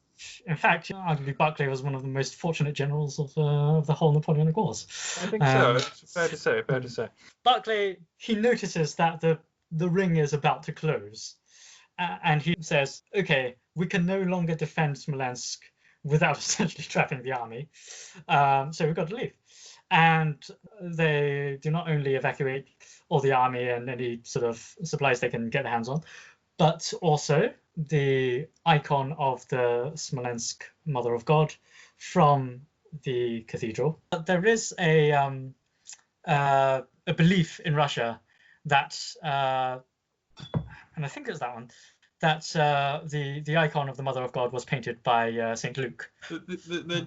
In fact, arguably Barclay was one of the most fortunate generals of the whole Napoleonic Wars. I think so. It's fair to say. Fair to say. Barclay, he notices that the ring is about to close, and he says, "Okay, we can no longer defend Smolensk without essentially trapping the army, so we've got to leave." And they do not only evacuate all the army and any sort of supplies they can get their hands on, but also the icon of the Smolensk Mother of God from the cathedral. But there is a belief in Russia that, and I think it's that one, that the icon of the Mother of God was painted by Saint Luke. The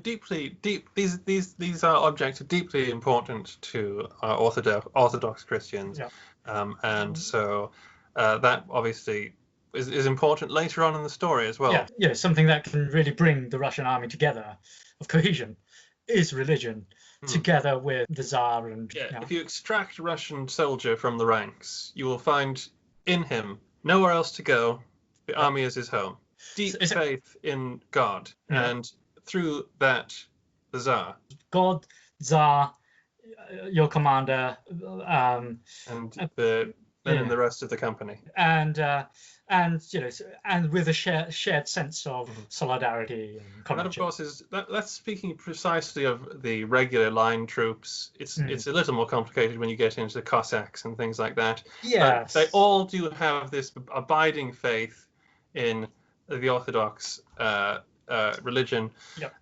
these are objects are deeply important to Orthodox Christians, and so that obviously is important later on in the story as well. Yeah, something that can really bring the Russian army together, of cohesion, is religion, together with the Tsar and. If you extract a Russian soldier from the ranks, you will find in him nowhere else to go. The army is his home. Deep faith in God, and through that, the Tsar. God, Tsar, your commander, and the rest of the company. And with a shared sense of solidarity and comradeship. And that, of course, that's speaking precisely of the regular line troops. It's a little more complicated when you get into the Cossacks and things like that. Yes. But they all do have this abiding faith in the Orthodox religion,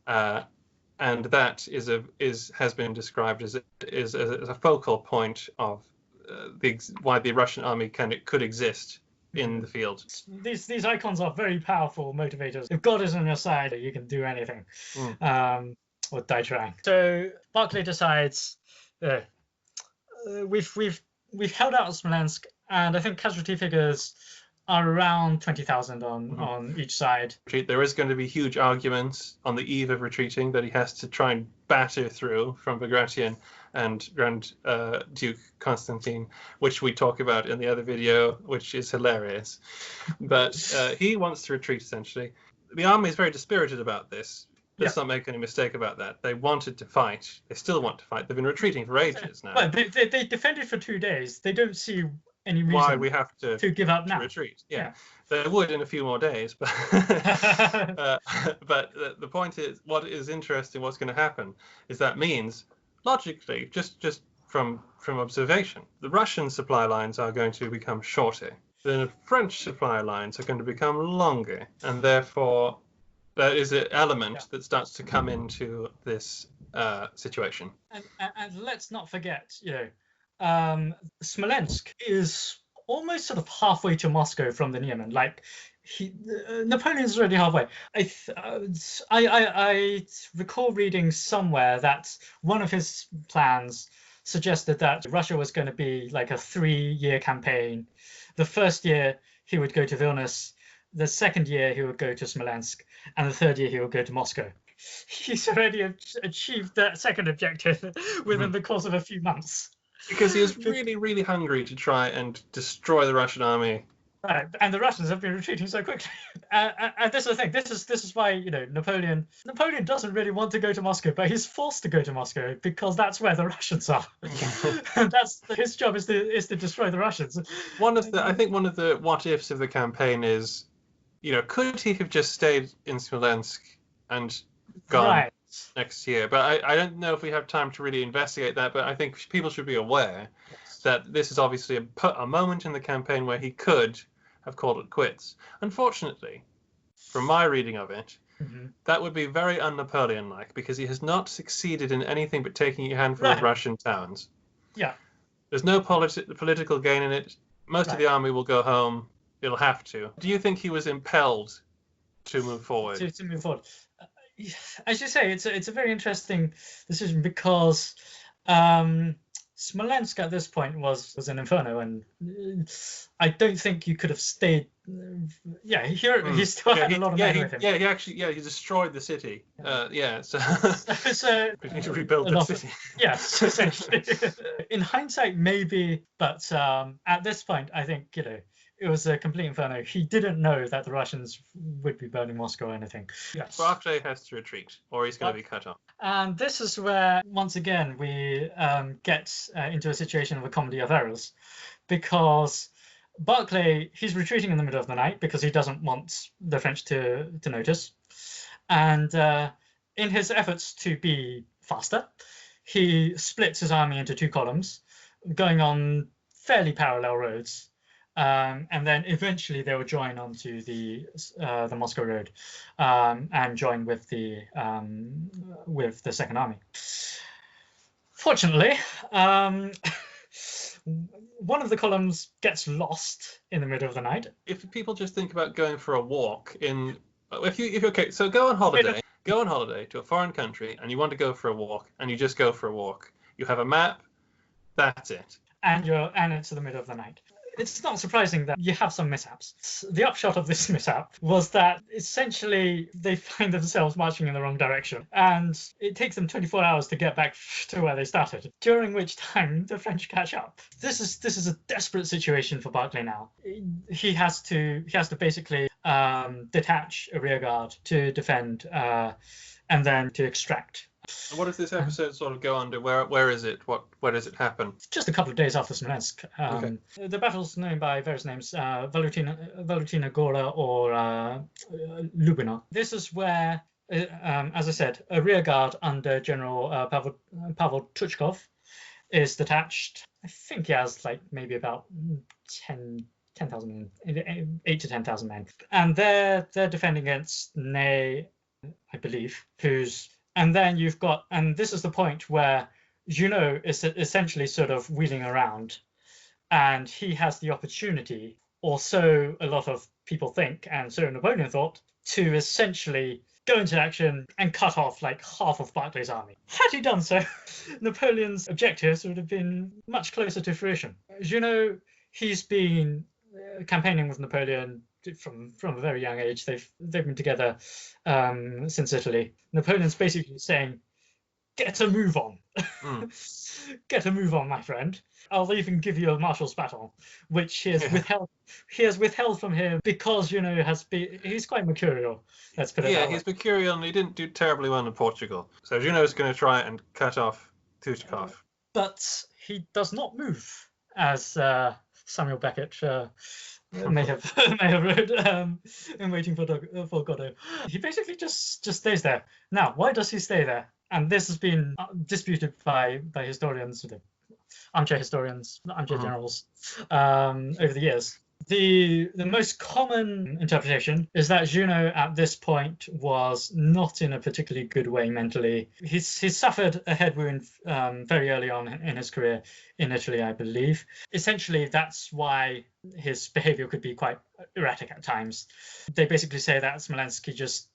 and that has been described as a focal point of why the Russian army could exist in the field. These icons are very powerful motivators. If God is on your side, you can do anything, or die trying. So Barclay decides, we've held out Smolensk, and I think casualty figures are around 20,000 on each side. There is going to be huge arguments on the eve of retreating that he has to try and batter through from Bagration and Grand Duke Constantine, which we talk about in the other video, which is hilarious. But he wants to retreat, essentially. The army is very dispirited about this. Let's not make any mistake about that. They wanted to fight. They still want to fight. They've been retreating for ages now. Well, they defended for 2 days. They don't see any reason why we have to give up now. Retreat. Yeah. They would in a few more days, but but the point is, what is interesting, what's going to happen, is that means logically, just from observation, the Russian supply lines are going to become shorter. The French supply lines are going to become longer, and therefore there is an element that starts to come into this situation. And let's not forget, Smolensk is almost sort of halfway to Moscow from the Niemen. Like Napoleon's already halfway. I recall reading somewhere that one of his plans suggested that Russia was going to be like a 3-year campaign. The first year he would go to Vilnius, the second year he would go to Smolensk, and the third year he would go to Moscow. He's already achieved that second objective within the course of a few months. Because he was really, really hungry to try and destroy the Russian army. Right, and the Russians have been retreating so quickly. And this is the thing. This is why Napoleon doesn't really want to go to Moscow, but he's forced to go to Moscow because that's where the Russians are. And that's his job is to destroy the Russians. I think one of the what ifs of the campaign is, could he have just stayed in Smolensk and gone next year? But I don't know if we have time to really investigate that. But I think people should be aware that this is obviously a moment in the campaign where he could have called it quits. Unfortunately, from my reading of it, that would be very un-Napoleon-like, because he has not succeeded in anything but taking a handful of Russian towns. Yeah. There's no political gain in it. Most of the army will go home. It'll have to. Do you think he was impelled to move forward? To move forward. As you say, it's a very interesting decision because Smolensk at this point was an inferno, and I don't think you could have stayed. Yeah, he still had a lot of men with him. He destroyed the city. So So we need to rebuild a the lot city. yes, essentially. In hindsight, maybe, but at this point, I think it was a complete inferno. He didn't know that the Russians would be burning Moscow or anything. Yes. Barclay has to retreat, or he's going to be cut off. And this is where, once again, we get into a situation of a comedy of errors, because Barclay, he's retreating in the middle of the night because he doesn't want the French to notice. And in his efforts to be faster, he splits his army into 2 columns, going on fairly parallel roads. And then eventually they will join onto the Moscow Road and join with the Second Army. Fortunately, one of the columns gets lost in the middle of the night. If people just think about going for a walk so go on holiday to a foreign country and you want to go for a walk, and you just go for a walk. You have a map, that's it. And it's in the middle of the night. It's not surprising that you have some mishaps. The upshot of this mishap was that essentially they find themselves marching in the wrong direction, and it takes them 24 hours to get back to where they started, during which time the French catch up. This is a desperate situation for Barclay now. He has to basically detach a rear guard to defend and then to extract. And what does this episode sort of go under? Where is it? Where does it happen? Just a couple of days after Smolensk. Okay. The battle's known by various names, Valutina Gora or Lubino. This is where, as I said, a rear guard under General Pavel Tuchkov is detached. I think he has maybe about 10,000, 8 to 10,000 men. And they're defending against Ney, I believe, and then you've got, and this is the point where Junot is essentially sort of wheeling around, and he has the opportunity, or so a lot of people think, and so Napoleon thought, to essentially go into action and cut off half of Barclay's army. Had he done so, Napoleon's objectives would have been much closer to fruition. Junot, he's been campaigning with Napoleon from a very young age. They've been together since Italy. Napoleon's basically saying, get a move on. Get a move on, my friend. I'll even give you a marshal's baton, which he has withheld from him because he's quite mercurial. Let's put it that way. He's mercurial, and he didn't do terribly well in Portugal. So Junot's going to try and cut off Tuchkov. But he does not move, as Samuel Beckett may have wrote in Waiting for Godot. He basically just stays there. Now, why does he stay there? And this has been disputed by historians, armchair historians, armchair generals, over the years. The most common interpretation is that Junot at this point was not in a particularly good way mentally. He's suffered a head wound very early on in his career in Italy, I believe. Essentially, that's why his behavior could be quite erratic at times. They basically say that Smolensk, he just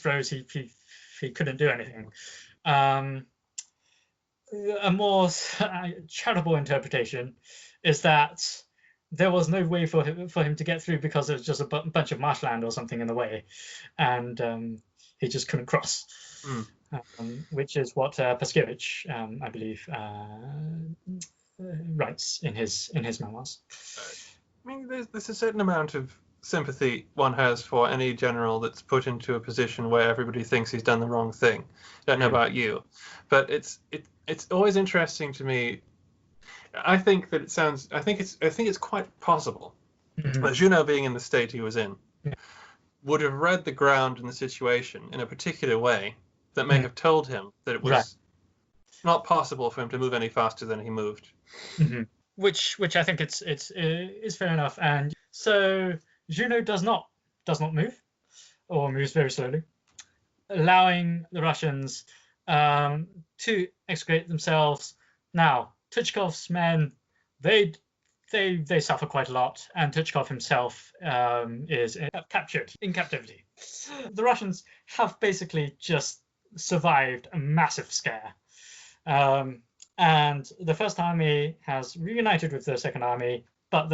froze. He couldn't do anything. A more charitable interpretation is that there was no way for him to get through because there was just a bunch of marshland or something in the way, and he just couldn't cross. Which is what Paskiewicz, I believe, writes in his memoirs. I mean, there's a certain amount of sympathy one has for any general that's put into a position where everybody thinks he's done the wrong thing. I don't know about you, but it's always interesting to me. I think it's quite possible that Junot, being in the state he was in, would have read the ground and the situation in a particular way that may have told him that it was not possible for him to move any faster than he moved. Which I think it's fair enough. And so Junot does not move, or moves very slowly, allowing the Russians to excavate themselves. Now, Tuchkov's men, they suffer quite a lot, and Tuchkov himself is captured in captivity. The Russians have basically just survived a massive scare, and the First Army has reunited with the Second Army, but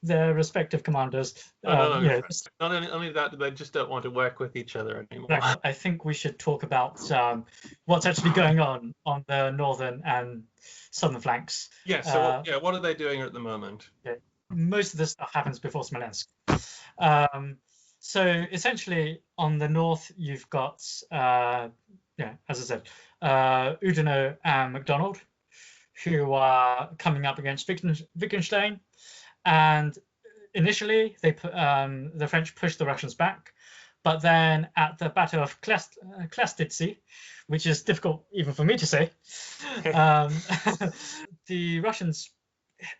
their respective commanders, No, you know, not only that, they just don't want to work with each other anymore. I think we should talk about what's actually going on the northern and southern flanks. Yeah. So what are they doing at the moment? Most of this stuff happens before Smolensk. So essentially, on the north, you've got, as I said, Oudinot and MacDonald, who are coming up against Wittgenstein. And initially, the French pushed the Russians back. But then at the Battle of Klastitsi, which is difficult even for me to say, the Russians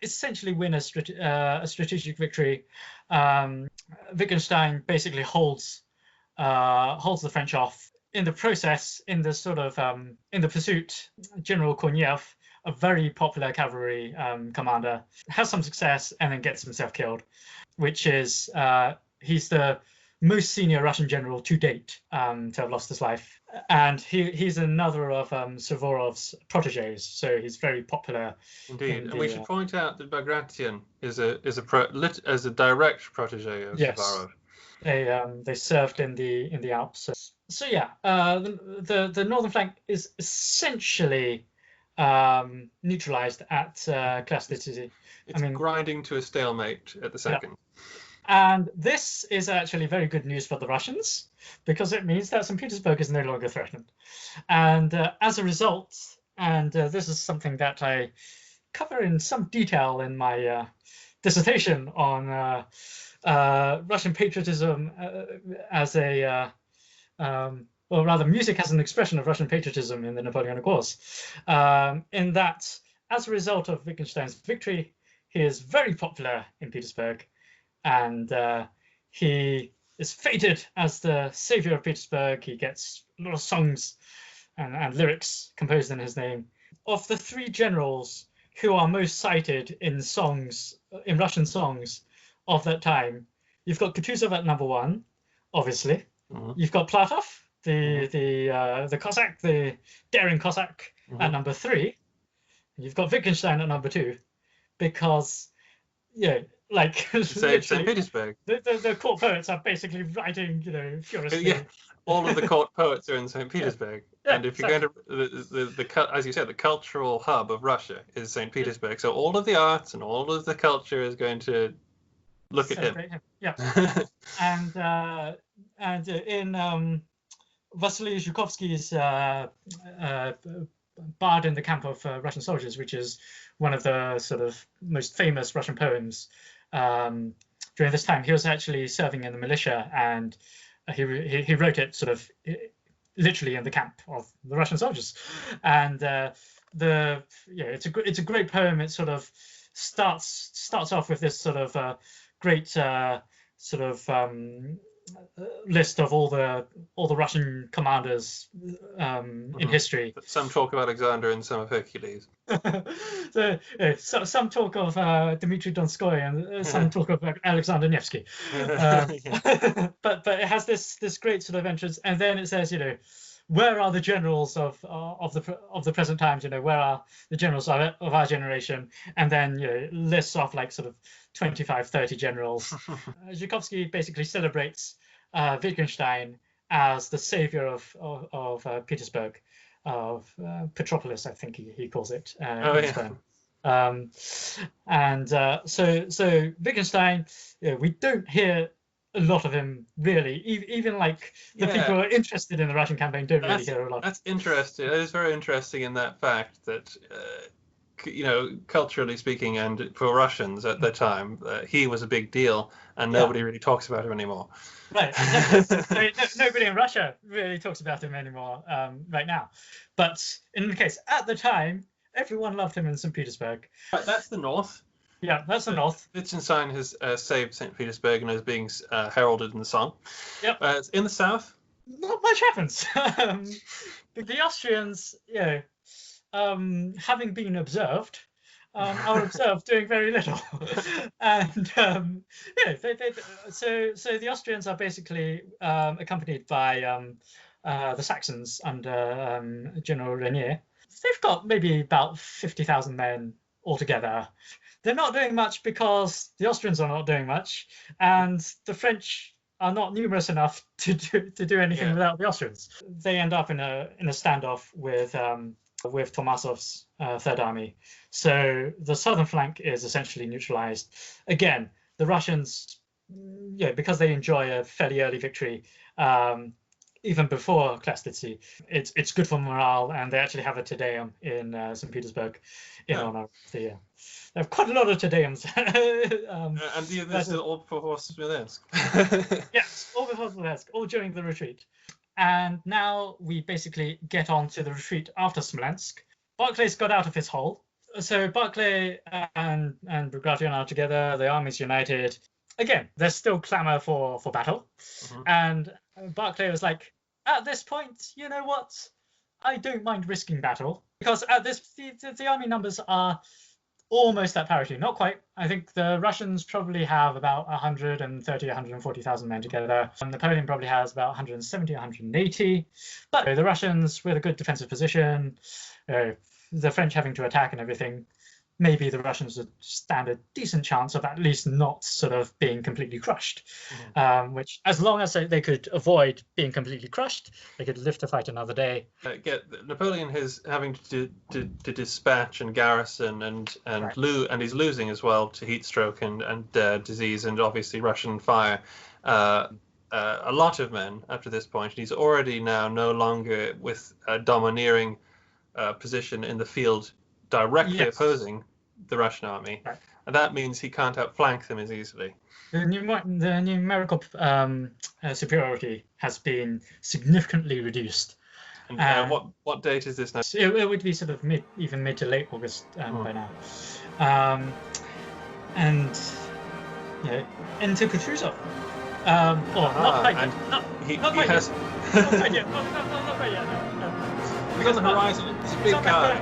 essentially win a strategic victory. Wittgenstein basically holds the French off. In the process, in the pursuit, General Korniev, a very popular cavalry commander, has some success and then gets himself killed, which is he's the most senior Russian general to date to have lost his life, and he's another of Suvorov's proteges, so he's very popular. Indeed, and we should point out that Bagration is a direct protege of Suvorov. They served in the Alps. So yeah, the northern flank is essentially neutralized at Klastitsi. It's grinding to a stalemate at the second. Yeah. And this is actually very good news for the Russians, because it means that St. Petersburg is no longer threatened. And as a result, and this is something that I cover in some detail in my dissertation on Russian patriotism as a, or rather music as an expression of Russian patriotism in the Napoleonic Wars, in that as a result of Wittgenstein's victory, he is very popular in Petersburg. And he is feted as the savior of Petersburg. He gets a lot of songs and lyrics composed in his name. Of the three generals who are most cited in songs, in Russian songs of that time, you've got Kutuzov at number one, obviously. Mm-hmm. You've got Platov, the Cossack, the daring Cossack, mm-hmm. at number three. You've got Wittgenstein at number two, because like St. Petersburg. The court poets are basically writing, furiously. Yeah, all of the court poets are in St. Petersburg. Yeah, and if you're going to as you said, the cultural hub of Russia is St. Petersburg. So all of the arts and all of the culture is going to look at him. Yeah. and in Vasily Zhukovsky's Bard in the Camp of Russian Soldiers, which is one of the sort of most famous Russian poems during this time, he was actually serving in the militia, and he wrote it sort of literally in the camp of the Russian soldiers. And it's a great poem. It sort of starts off with this sort of great list of all the Russian commanders in history. Some talk of Alexander and some of Hercules. Some talk of Dmitry Donskoy and some talk of Alexander Nevsky. But it has this great sort of entrance, and then it says, where are the generals of the present times? Where are the generals of our generation? And then lists off like sort of 25, 30 generals. Zhukovsky basically celebrates Wittgenstein as the savior of Petersburg, of Petropolis, I think he calls it. So Wittgenstein, we don't hear a lot of him, really. Even like the people who are interested in the Russian campaign don't really hear a lot. That's interesting. It is very interesting in that fact that, culturally speaking, and for Russians at the time, he was a big deal, and nobody really talks about him anymore. Right. Nobody in Russia really talks about him anymore right now. But in any case, at the time, everyone loved him in St. Petersburg. Right, that's the north. Yeah, that's the north. Wittgenstein has saved St. Petersburg and is being heralded in the song. Yep. In the south, not much happens. The Austrians, having been observed, are observed doing very little. And so the Austrians are basically accompanied by the Saxons under General Renier. They've got maybe about 50,000 men altogether. They're not doing much because the Austrians are not doing much, and the French are not numerous enough to do anything without the Austrians. They end up in a standoff with Tormasov's Third Army. So the southern flank is essentially neutralized. Again, the Russians, because they enjoy a fairly early victory, even before Klastitsi, it's good for morale, and they actually have a Te Deum in St. Petersburg in honor of the year. They have quite a lot of Te Deums. And this is all before Smolensk. Yes, all before Smolensk, all during the retreat. And now we basically get on to the retreat after Smolensk. Barclay's got out of his hole. So Barclay and Bagration are together, the army's united. Again, there's still clamor for battle. Mm-hmm. And Barclay was like, at this point, you know what? I don't mind risking battle. Because at this, the army numbers are almost at parity. Not quite. I think the Russians probably have about 130, 140,000 men together. And Napoleon probably has about 170, 180. But the Russians with a good defensive position, the French having to attack and everything, maybe the Russians would stand a decent chance of at least not sort of being completely crushed. Mm-hmm. Which, as long as they could avoid being completely crushed, they could live to fight another day. Napoleon is having to dispatch and garrison and he's losing as well to heat stroke and disease and obviously Russian fire. A lot of men after this point. He's already now no longer with a domineering position in the field directly opposing the Russian army, and that means he can't outflank them as easily. The numerical superiority has been significantly reduced. And what date is this now? It would be sort of mid to late August by now. And into Kutuzov. Not quite yet. Not quite yet. Not quite yet. Not quite yet. He's on the horizon. He's a big guy.